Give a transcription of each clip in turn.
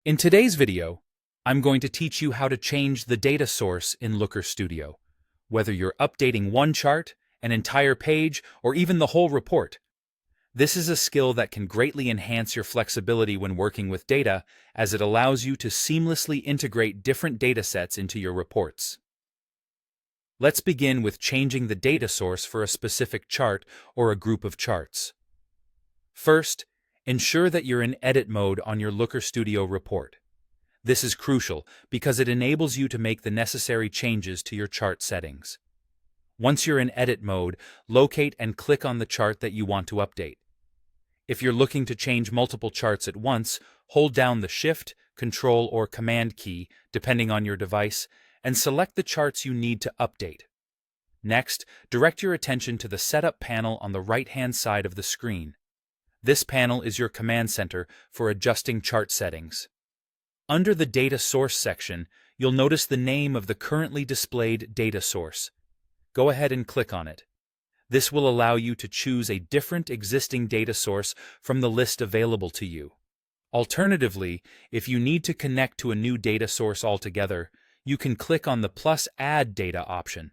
In today's video, I'm going to teach you how to change the data source in Looker Studio. Whether you're updating one chart, an entire page, or even the whole report, this is a skill that can greatly enhance your flexibility when working with data, as it allows you to seamlessly integrate different data sets into your reports. Let's begin with changing the data source for a specific chart or a group of charts. First, ensure that you're in edit mode on your Looker Studio report. This is crucial because it enables you to make the necessary changes to your chart settings. Once you're in edit mode, locate and click on the chart that you want to update. If you're looking to change multiple charts at once, hold down the Shift, Control, or Command key, depending on your device, and select the charts you need to update. Next, direct your attention to the Setup panel on the right-hand side of the screen. This panel is your command center for adjusting chart settings. Under the Data Source section, you'll notice the name of the currently displayed data source. Go ahead and click on it. This will allow you to choose a different existing data source from the list available to you. Alternatively, if you need to connect to a new data source altogether, you can click on the plus Add Data option.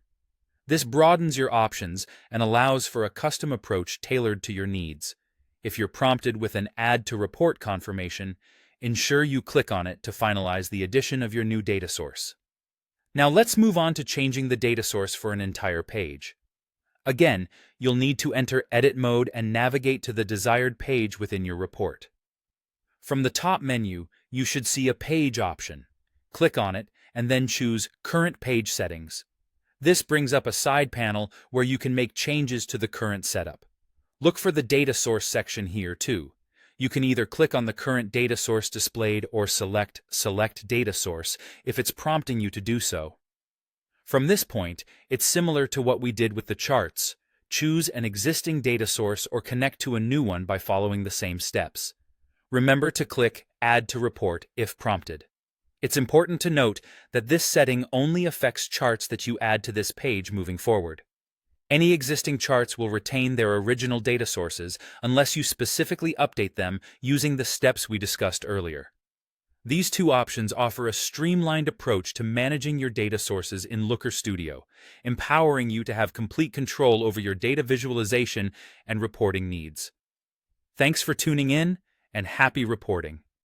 This broadens your options and allows for a custom approach tailored to your needs. If you're prompted with an Add to Report confirmation, ensure you click on it to finalize the addition of your new data source. Now let's move on to changing the data source for an entire page. Again, you'll need to enter Edit mode and navigate to the desired page within your report. From the top menu, you should see a Page option. Click on it and then choose Current Page Settings. This brings up a side panel where you can make changes to the current setup. Look for the Data Source section here too. You can either click on the current data source displayed or select Select Data Source if it's prompting you to do so. From this point, it's similar to what we did with the charts. Choose an existing data source or connect to a new one by following the same steps. Remember to click Add to Report if prompted. It's important to note that this setting only affects charts that you add to this page moving forward. Any existing charts will retain their original data sources unless you specifically update them using the steps we discussed earlier. These two options offer a streamlined approach to managing your data sources in Looker Studio, empowering you to have complete control over your data visualization and reporting needs. Thanks for tuning in, and happy reporting!